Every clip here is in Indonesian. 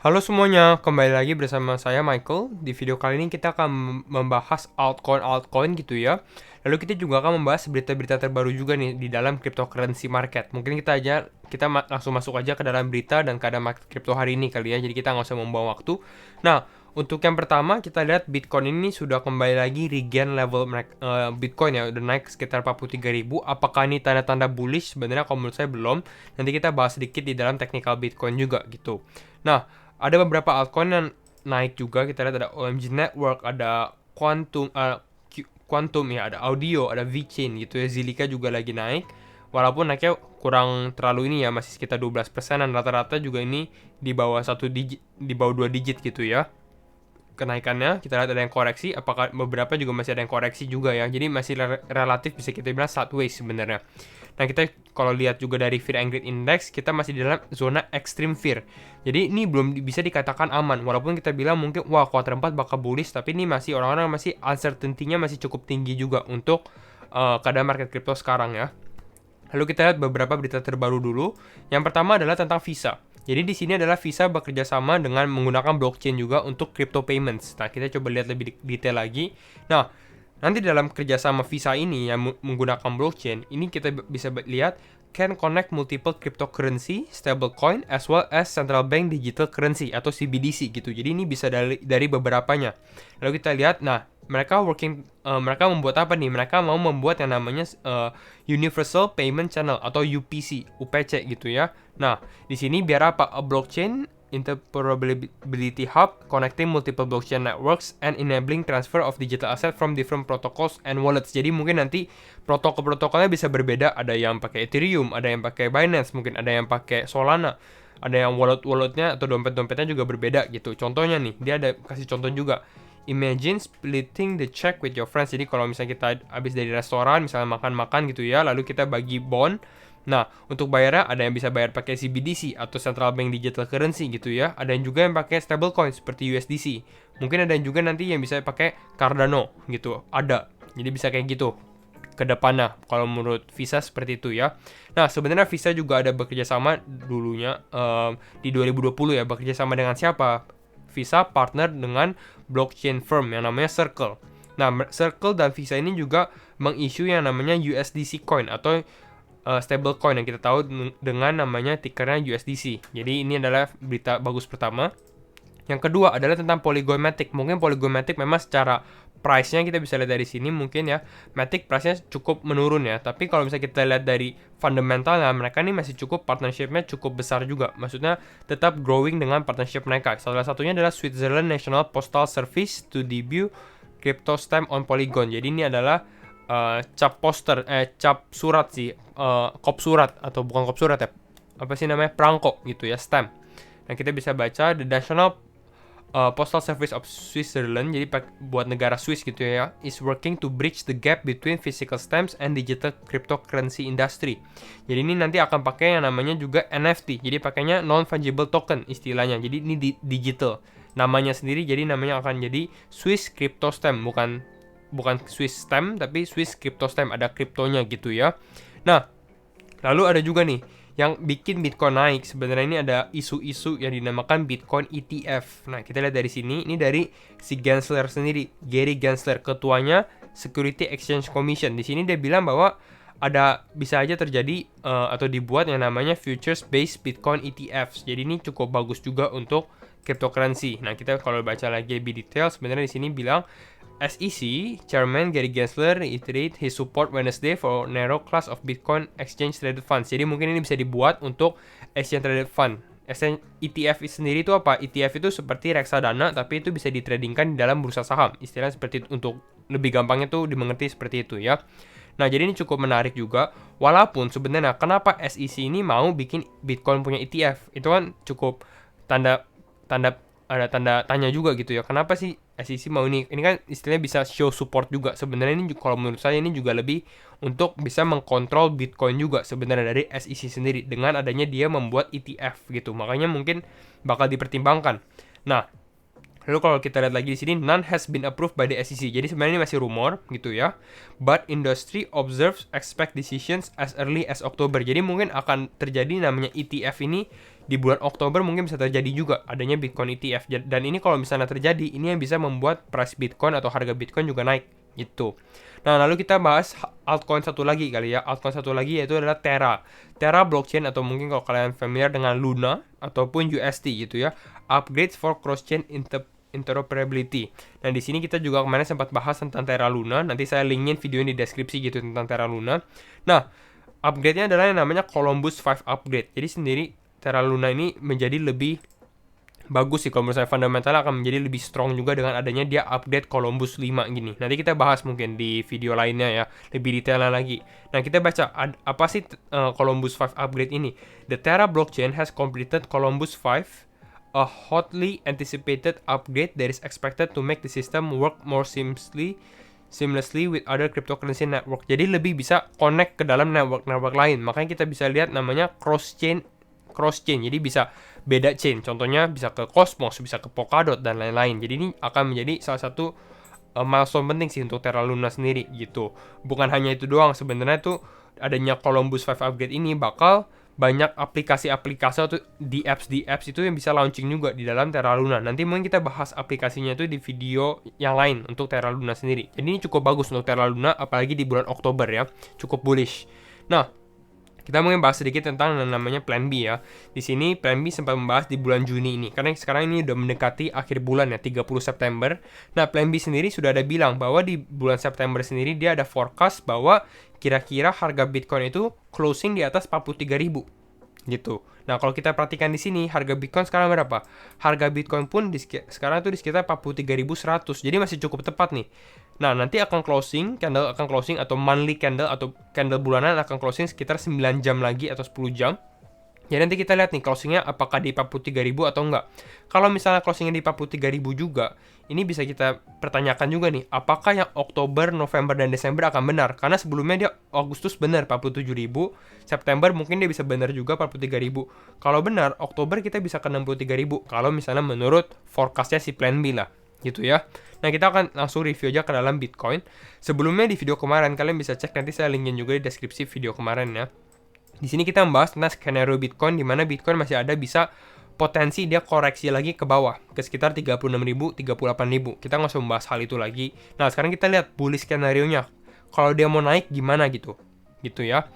Halo semuanya, kembali lagi bersama saya Michael. Di video kali ini kita akan membahas altcoin gitu ya. Lalu kita juga akan membahas berita-berita terbaru juga nih di dalam cryptocurrency market. Mungkin kita langsung masuk aja ke dalam berita dan keadaan market crypto hari ini kali ya. Jadi kita nggak usah membuang waktu. Nah, untuk yang pertama kita lihat Bitcoin ini sudah kembali lagi regain level Bitcoin ya, udah naik sekitar 43.000. Apakah ini tanda-tanda bullish? Sebenarnya kalau menurut saya belum. Nanti kita bahas sedikit di dalam technical Bitcoin juga gitu. Nah, ada beberapa altcoin yang naik juga. Kita lihat ada OMG Network, ada Quantum ya, ada Audio, ada VeChain gitu ya. Zilliqa juga lagi naik. Walaupun naiknya kurang terlalu ini ya, masih sekitar 12% dan rata-rata juga ini di bawah satu digit, di bawah 2 digit gitu ya kenaikannya. Kita lihat ada yang koreksi, apakah beberapa juga masih ada yang koreksi juga ya, jadi masih relatif bisa kita bilang sideways sebenarnya. Nah, kita kalau lihat juga dari Fear and Greed Index, kita masih di dalam zona extreme fear, jadi ini belum bisa dikatakan aman, walaupun kita bilang mungkin wah kuartal 4 bakal bullish, tapi ini masih orang-orang masih uncertainty-nya masih cukup tinggi juga untuk keadaan market crypto sekarang ya. Lalu kita lihat beberapa berita terbaru dulu. Yang pertama adalah tentang Visa. Jadi di sini adalah Visa bekerja sama dengan menggunakan blockchain juga untuk crypto payments. Nah, kita coba lihat lebih detail lagi. Nah, nanti dalam kerjasama Visa ini yang menggunakan blockchain, ini kita bisa lihat can connect multiple cryptocurrency, stablecoin, as well as central bank digital currency atau CBDC gitu. Jadi ini bisa dari beberapanya. Lalu kita lihat, nah mereka membuat apa nih? Mereka mau membuat yang namanya Universal Payment Channel atau UPC, UPC gitu ya. Nah, di sini biar apa? A blockchain interoperability hub connecting multiple blockchain networks and enabling transfer of digital asset from different protocols and wallets. Jadi mungkin nanti protokol-protokolnya bisa berbeda. Ada yang pakai Ethereum, ada yang pakai Binance, mungkin ada yang pakai Solana, ada yang wallet-walletnya atau dompet-dompetnya juga berbeda gitu. Contohnya nih, dia ada kasih contoh juga. Imagine splitting the check with your friends. Jadi kalau misalnya kita habis dari restoran, misalnya makan-makan gitu ya, lalu kita bagi bond. Nah, untuk bayarnya ada yang bisa bayar pakai CBDC atau Central Bank Digital Currency gitu ya. Ada yang juga yang pakai stablecoin seperti USDC. Mungkin ada yang juga nanti yang bisa pakai Cardano gitu. Ada. Jadi bisa kayak gitu ke depannya kalau menurut Visa seperti itu ya. Nah, sebenarnya Visa juga ada bekerja sama dulunya di 2020 ya, bekerja sama dengan siapa? Visa partner dengan blockchain firm yang namanya Circle. Nah, Circle dan Visa ini juga mengisu yang namanya USDC coin atau stable coin yang kita tahu dengan namanya tickernya USDC. Jadi ini adalah berita bagus pertama. Yang kedua adalah tentang Polygon Matic. Mungkin Polygon Matic memang secara price-nya kita bisa lihat dari sini mungkin ya, Matic price-nya cukup menurun ya. Tapi kalau misalnya kita lihat dari fundamentalnya, mereka ini masih cukup partnership-nya cukup besar juga. Maksudnya tetap growing dengan partnership mereka. Salah satunya adalah Switzerland National Postal Service to debut crypto stamp on Polygon. Jadi ini adalah cap surat sih, kop surat atau bukan kop surat ya, apa sih namanya, perangko gitu ya, stamp. Nah, kita bisa baca the National Postal Service of Switzerland, jadi buat negara Swiss gitu ya, is working to bridge the gap between physical stamps and digital cryptocurrency industry. Jadi ini nanti akan pakai yang namanya juga NFT, jadi pakainya non fungible token istilahnya. Jadi ini digital namanya sendiri, jadi namanya akan jadi Swiss Crypto Stamp, bukan Swiss Stamp tapi Swiss Crypto Stamp, ada kriptonya gitu ya. Nah, lalu ada juga nih yang bikin Bitcoin naik. Sebenarnya ini ada isu-isu yang dinamakan Bitcoin ETF. Nah, kita lihat dari sini, ini dari si Gensler sendiri, Gary Gensler, ketuanya Security Exchange Commission. Di sini dia bilang bahwa bisa aja terjadi atau dibuat yang namanya futures based Bitcoin ETFs. Jadi ini cukup bagus juga untuk cryptocurrency. Nah, kita kalau baca lagi lebih detail, sebenarnya di sini bilang SEC Chairman Gary Gensler reiterate his support Wednesday for narrow class of Bitcoin exchange traded funds. Jadi mungkin ini bisa dibuat untuk exchange traded fund. ETF sendiri itu apa? ETF itu seperti reksadana, tapi itu bisa ditradingkan di dalam bursa saham. Istilahnya seperti itu, untuk lebih gampangnya tuh dimengerti seperti itu ya. Nah, jadi ini cukup menarik juga. Walaupun sebenarnya kenapa SEC ini mau bikin Bitcoin punya ETF? Itu kan cukup ada tanda tanya juga gitu ya. Kenapa sih SEC mau ini? Ini kan istilahnya bisa show support juga. Sebenarnya ini kalau menurut saya ini juga lebih untuk bisa mengkontrol Bitcoin juga sebenarnya dari SEC sendiri dengan adanya dia membuat ETF gitu. Makanya mungkin bakal dipertimbangkan. Nah, Lalu kalau kita lihat lagi di sini, none has been approved by the SEC. Jadi sebenarnya ini masih rumor gitu ya. But industry observes expect decisions as early as October. Jadi mungkin akan terjadi namanya ETF ini di bulan Oktober, mungkin bisa terjadi juga adanya Bitcoin ETF. Dan ini kalau misalnya terjadi, ini yang bisa membuat price Bitcoin atau harga Bitcoin juga naik gitu. Nah, lalu kita bahas altcoin satu lagi kali ya. Altcoin satu lagi yaitu adalah Terra. Terra blockchain, atau mungkin kalau kalian familiar dengan Luna ataupun UST gitu ya. Upgrades for cross-chain interoperability. Nah, di sini kita juga kemarin sempat bahas tentang Terra Luna. Nanti saya linkin video ini di deskripsi gitu tentang Terra Luna. Nah, upgrade-nya adalah yang namanya Columbus 5 upgrade. Jadi sendiri Terra Luna ini menjadi lebih bagus sih, kalau menurut saya fundamentalnya akan menjadi lebih strong juga dengan adanya dia upgrade Columbus 5 gini. Nanti kita bahas mungkin di video lainnya ya, lebih detailnya lagi. Nah, kita baca apa sih Columbus 5 upgrade ini. The Terra blockchain has completed Columbus 5, a hotly anticipated upgrade that is expected to make the system work more seamlessly with other cryptocurrency network. Jadi lebih bisa connect ke dalam network lain. Makanya kita bisa lihat namanya cross-chain. Jadi bisa beda chain. Contohnya bisa ke Cosmos, bisa ke Polkadot dan lain-lain. Jadi ini akan menjadi salah satu milestone penting sih untuk Terra Luna sendiri gitu. Bukan hanya itu doang, sebenarnya tuh adanya Columbus 5 upgrade ini bakal banyak aplikasi-aplikasi atau di apps itu yang bisa launching juga di dalam Terra Luna. Nanti mungkin kita bahas aplikasinya itu di video yang lain untuk Terra Luna sendiri. Jadi ini cukup bagus untuk Terra Luna, apalagi di bulan Oktober ya, cukup bullish. Nah, kita mungkin bahas sedikit tentang yang namanya Plan B ya. Di sini Plan B sempat membahas di bulan Juni ini, karena sekarang ini udah mendekati akhir bulan ya, 30 September. Nah, Plan B sendiri sudah ada bilang bahwa di bulan September sendiri dia ada forecast bahwa kira-kira harga Bitcoin itu closing di atas 43.000 gitu. Nah, kalau kita perhatikan di sini harga Bitcoin sekarang berapa? Harga Bitcoin pun sekarang itu di sekitar 43.100. Jadi masih cukup tepat nih. Nah, nanti candle akan closing atau monthly candle atau candle bulanan akan closing sekitar 9 jam lagi atau 10 jam. Jadi nanti kita lihat nih closingnya apakah di 43.000 atau enggak. Kalau misalnya closingnya di 43.000 juga, ini bisa kita pertanyakan juga nih, apakah yang Oktober, November, dan Desember akan benar? Karena sebelumnya dia Agustus benar 47.000, September mungkin dia bisa benar juga 43.000. Kalau benar, Oktober kita bisa ke 63.000. Kalau misalnya menurut forecastnya si Plan B lah, gitu ya. Nah, kita akan langsung review aja ke dalam Bitcoin. Sebelumnya di video kemarin, kalian bisa cek, nanti saya linkin juga di deskripsi video kemarin ya. Di sini kita membahas tentang skenario Bitcoin, di mana Bitcoin masih ada bisa potensi dia koreksi lagi ke bawah ke sekitar 36.000, 38.000. Kita nggak usah membahas hal itu lagi. Nah, sekarang kita lihat bullish skenario-nya. Kalau dia mau naik gimana gitu ya.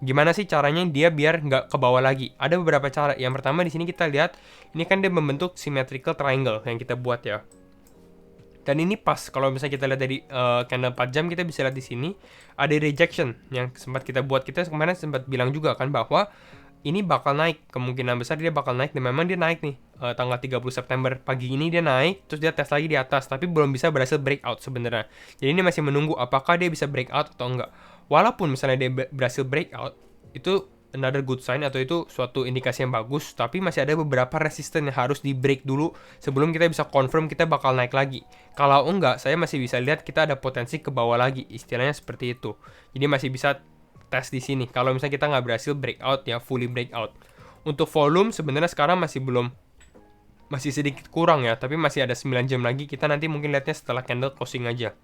Gimana sih caranya dia biar nggak ke bawah lagi? Ada beberapa cara. Yang pertama di sini kita lihat, ini kan dia membentuk symmetrical triangle yang kita buat ya. Dan ini pas kalau misalnya kita lihat dari candle 4 jam, kita bisa lihat di sini ada rejection yang sempat kita buat. Kita kemarin sempat bilang juga kan bahwa ini bakal naik, kemungkinan besar dia bakal naik, dan memang dia naik nih tanggal 30 September pagi ini dia naik, terus dia tes lagi di atas, tapi belum bisa berhasil breakout sebenarnya. Jadi ini masih menunggu apakah dia bisa breakout atau enggak. Walaupun misalnya dia berhasil breakout, itu another good sign atau itu suatu indikasi yang bagus, tapi masih ada beberapa resisten yang harus di break dulu sebelum kita bisa confirm kita bakal naik lagi. Kalau enggak, saya masih bisa lihat kita ada potensi ke bawah lagi, istilahnya seperti itu. Jadi masih bisa tes di sini kalau misalnya kita nggak berhasil breakout ya, fully breakout. Untuk volume sebenarnya sekarang masih sedikit kurang ya, tapi masih ada 9 jam lagi. Kita nanti mungkin lihatnya setelah candle closing aja.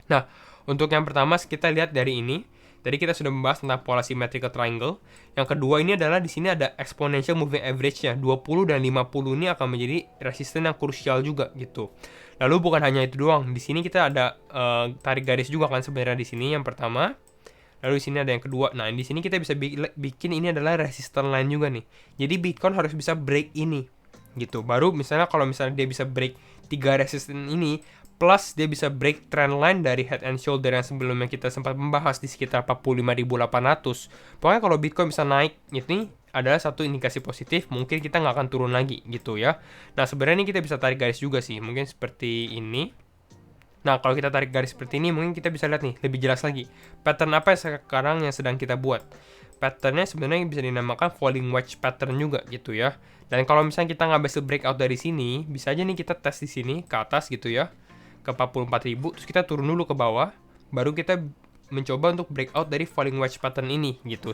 Nah, untuk yang pertama kita lihat dari ini. Tadi kita sudah membahas tentang pola symmetrical triangle. Yang kedua ini adalah di sini ada exponential moving average-nya. 20 dan 50 ini akan menjadi resisten yang krusial juga gitu. Lalu bukan hanya itu doang. Di sini kita ada tarik garis juga kan sebenarnya di sini yang pertama. Lalu di sini ada yang kedua. Nah, di sini kita bisa bikin ini adalah resistance line juga nih. Jadi Bitcoin harus bisa break ini gitu. Baru misalnya kalau misalnya dia bisa break 3 resistance ini, plus dia bisa break trend line dari head and shoulder yang sebelumnya kita sempat membahas di sekitar 45.800. Pokoknya kalau Bitcoin bisa naik, ini adalah satu indikasi positif, mungkin kita nggak akan turun lagi gitu ya. Nah, sebenarnya ini kita bisa tarik garis juga sih, mungkin seperti ini. Nah, kalau kita tarik garis seperti ini, mungkin kita bisa lihat nih, lebih jelas lagi. Pattern apa sekarang yang sedang kita buat? Patternnya sebenarnya bisa dinamakan falling wedge pattern juga gitu ya. Dan kalau misalnya kita nggak bisa breakout dari sini, bisa aja nih kita tes di sini, ke atas gitu ya, ke 44.000, terus kita turun dulu ke bawah, baru kita mencoba untuk breakout dari falling wedge pattern ini gitu.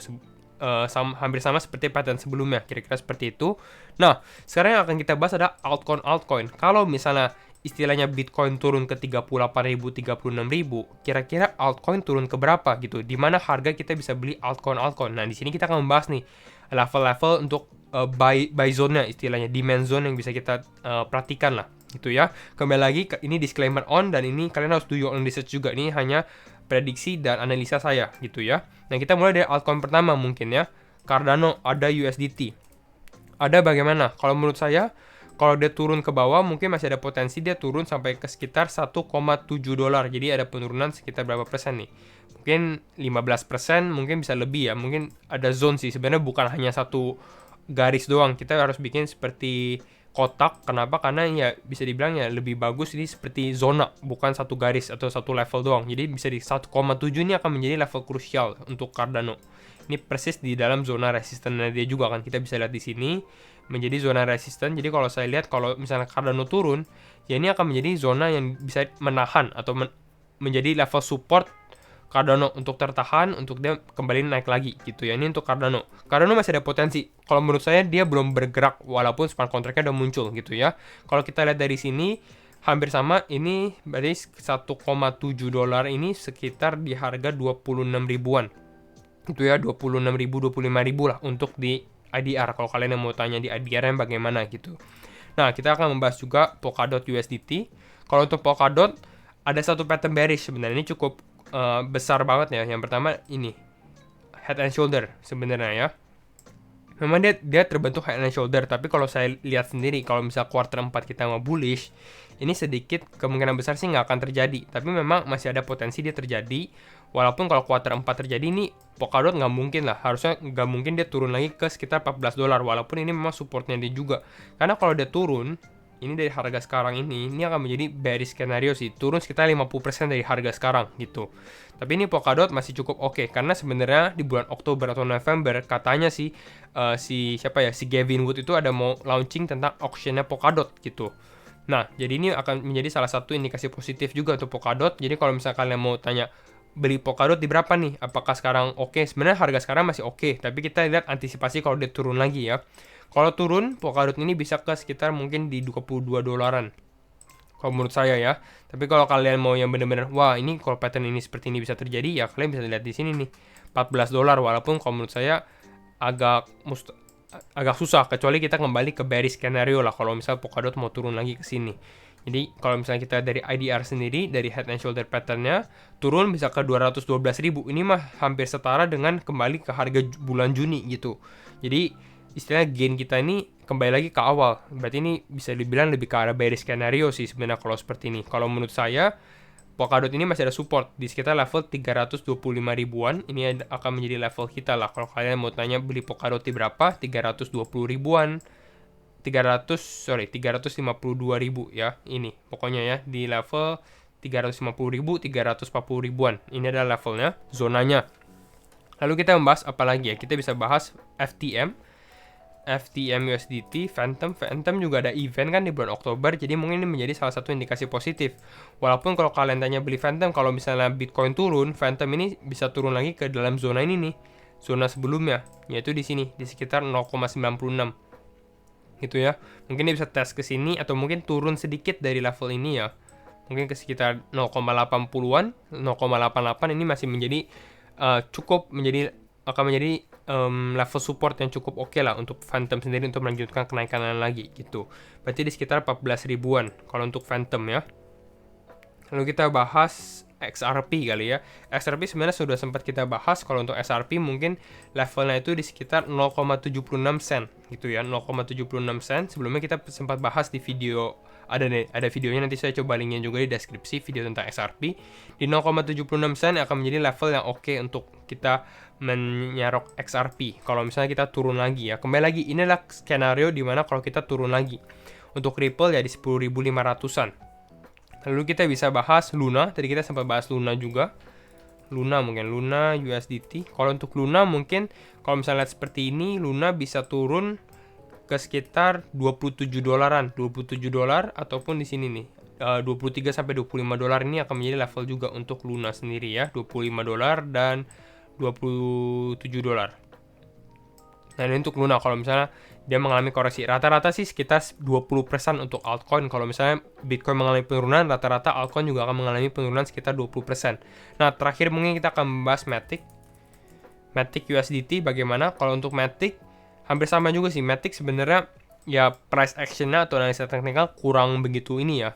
hampir sama seperti pattern sebelumnya, kira-kira seperti itu. Nah, sekarang yang akan kita bahas adalah altcoin. Kalau misalnya istilahnya Bitcoin turun ke 38.000, 36.000, kira-kira altcoin turun ke berapa gitu? Di mana harga kita bisa beli altcoin. Nah, di sini kita akan membahas nih level-level untuk buy zone-nya, istilahnya demand zone yang bisa kita perhatikan lah gitu ya. Kembali lagi ini disclaimer on, dan ini kalian harus do your own research juga. Ini hanya prediksi dan analisa saya gitu ya. Nah, kita mulai dari altcoin pertama mungkin ya. Cardano, ada USDT. Ada bagaimana? Kalau menurut saya, kalau dia turun ke bawah mungkin masih ada potensi dia turun sampai ke sekitar 1,7 dolar. Jadi ada penurunan sekitar berapa persen nih? Mungkin 15%, mungkin bisa lebih ya. Mungkin ada zone sih. Sebenarnya bukan hanya satu garis doang. Kita harus bikin seperti kotak. Kenapa? Karena ya bisa dibilang ya lebih bagus ini seperti zona, bukan satu garis atau satu level doang. Jadi bisa di 1,7 ini akan menjadi level krusial untuk Cardano. Ini persis di dalam zona resistannya dia juga kan, kita bisa lihat di sini menjadi zona resisten. Jadi kalau saya lihat kalau misalnya Cardano turun, ya ini akan menjadi zona yang bisa menahan atau menjadi level support Cardano untuk tertahan, untuk dia kembali naik lagi gitu ya. Ini untuk Cardano masih ada potensi. Kalau menurut saya dia belum bergerak walaupun smart contract-nya udah muncul gitu ya. Kalau kita lihat dari sini hampir sama, ini berarti 1,7 dolar ini sekitar di harga 26 ribuan. Itu ya 26 ribu, 25 ribu lah untuk di IDR. Kalau kalian yang mau tanya di IDR-nya bagaimana gitu. Nah, kita akan membahas juga Polkadot USDT. Kalau untuk Polkadot ada satu pattern bearish sebenarnya, ini cukup besar banget ya. Yang pertama ini head and shoulder sebenarnya ya. Memang dia terbentuk head and shoulder, tapi kalau saya lihat sendiri kalau misal quarter 4 kita mau bullish, ini sedikit kemungkinan besar sih nggak akan terjadi. Tapi memang masih ada potensi dia terjadi. Walaupun kalau quarter 4 terjadi ini Polkadot nggak mungkin lah, harusnya nggak mungkin dia turun lagi ke sekitar 14 dolar. Walaupun ini memang supportnya dia juga. Karena kalau dia turun, ini dari harga sekarang ini akan menjadi bearish skenario sih, turun sekitar 50% dari harga sekarang gitu. Tapi ini Polkadot masih cukup oke, karena sebenarnya di bulan Oktober atau November katanya sih si Gavin Wood itu ada mau launching tentang auctionnya Polkadot gitu. Nah, jadi ini akan menjadi salah satu indikasi positif juga untuk Polkadot. Jadi kalau misalnya kalian mau tanya beli Polkadot di berapa nih? Apakah sekarang oke? Sebenarnya harga sekarang masih oke, tapi kita lihat antisipasi kalau dia turun lagi ya. Kalau turun, Polkadot ini bisa ke sekitar mungkin di 22 dolaran. Kalau menurut saya ya. Tapi kalau kalian mau yang benar-benar, wah ini kalau pattern ini seperti ini bisa terjadi, ya kalian bisa lihat di sini nih. 14 dolar, walaupun kalau menurut saya agak susah, kecuali kita kembali ke bearish skenario lah kalau misal Polkadot mau turun lagi ke sini. Jadi kalau misalnya kita dari IDR sendiri, dari head and shoulder patternnya turun bisa ke 212.000. Ini mah hampir setara dengan kembali ke harga bulan Juni gitu. Jadi istilahnya gain kita ini kembali lagi ke awal. Berarti ini bisa dibilang lebih ke arah bearish skenario sih sebenarnya kalau seperti ini. Kalau menurut saya Polkadot ini masih ada support di sekitar level 325 ribuan. Ini akan menjadi level kita lah. Kalau kalian mau tanya beli Polkadot di berapa, 320 ribuan, 352 ribu ya. Ini pokoknya ya di level 350 ribu, 340 ribuan. Ini adalah levelnya, zonanya. Lalu kita membahas apa lagi ya? Kita bisa bahas FTM USDT, Phantom juga ada event kan di bulan Oktober, jadi mungkin ini menjadi salah satu indikasi positif. Walaupun kalau kalian tanya beli Phantom, kalau misalnya Bitcoin turun, Phantom ini bisa turun lagi ke dalam zona ini nih, zona sebelumnya, yaitu di sini, di sekitar 0,96 gitu ya. Mungkin dia bisa tes ke sini, atau mungkin turun sedikit dari level ini ya, mungkin ke sekitar 0,80an, 0,88. Ini masih menjadi akan menjadi level support yang cukup oke lah untuk Phantom sendiri untuk melanjutkan kenaikan lagi gitu. Berarti di sekitar 14 ribuan kalau untuk Phantom ya. Lalu kita bahas XRP kali ya. XRP sebenarnya sudah sempat kita bahas. Kalau untuk XRP mungkin levelnya itu di sekitar 0,76 sen gitu ya, 0,76 sen. Sebelumnya kita sempat bahas di video, ada videonya, nanti saya coba linknya juga di deskripsi, video tentang XRP. Di 0,76 sen akan menjadi level yang oke untuk kita menyerok XRP. Kalau misalnya kita turun lagi ya, kembali lagi inilah skenario dimana kalau kita turun lagi. Untuk Ripple ya di 10.500an. Lalu kita bisa bahas Luna. Tadi kita sempat bahas Luna juga. Luna USDT. Kalau untuk Luna mungkin kalau misalnya lihat seperti ini, Luna bisa turun ke sekitar 27 dolaran, 27 dolar ataupun di sini nih 23 sampai 25 dolar. Ini akan menjadi level juga untuk Luna sendiri ya, 25 dolar dan 27 dolar. Nah, ini untuk Luna kalau misalnya dia mengalami koreksi. Rata-rata sih sekitar 20% untuk altcoin. Kalau misalnya Bitcoin mengalami penurunan, rata-rata altcoin juga akan mengalami penurunan sekitar 20%. Nah, terakhir mungkin kita akan membahas Matic. Matic USDT bagaimana? Kalau untuk Matic hampir sama juga sih. Matic sebenarnya ya price actionnya atau analisa teknikal kurang begitu ini ya.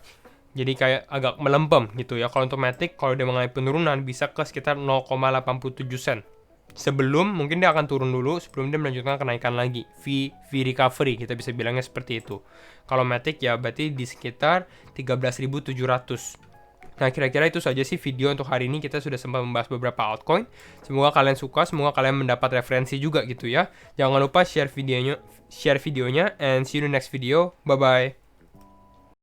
Jadi kayak agak melempem gitu ya. Kalau untuk Matic, kalau dia mengalami penurunan bisa ke sekitar 0,87 sen. Sebelum mungkin dia akan turun dulu sebelum dia melanjutkan kenaikan lagi. V recovery kita bisa bilangnya seperti itu. Kalau Matic ya berarti di sekitar 13.700. Nah, kira-kira itu saja sih video untuk hari ini. Kita sudah sempat membahas beberapa altcoin. Semoga kalian suka, semoga kalian mendapat referensi juga gitu ya. Jangan lupa share videonya and see you in the next video. Bye bye.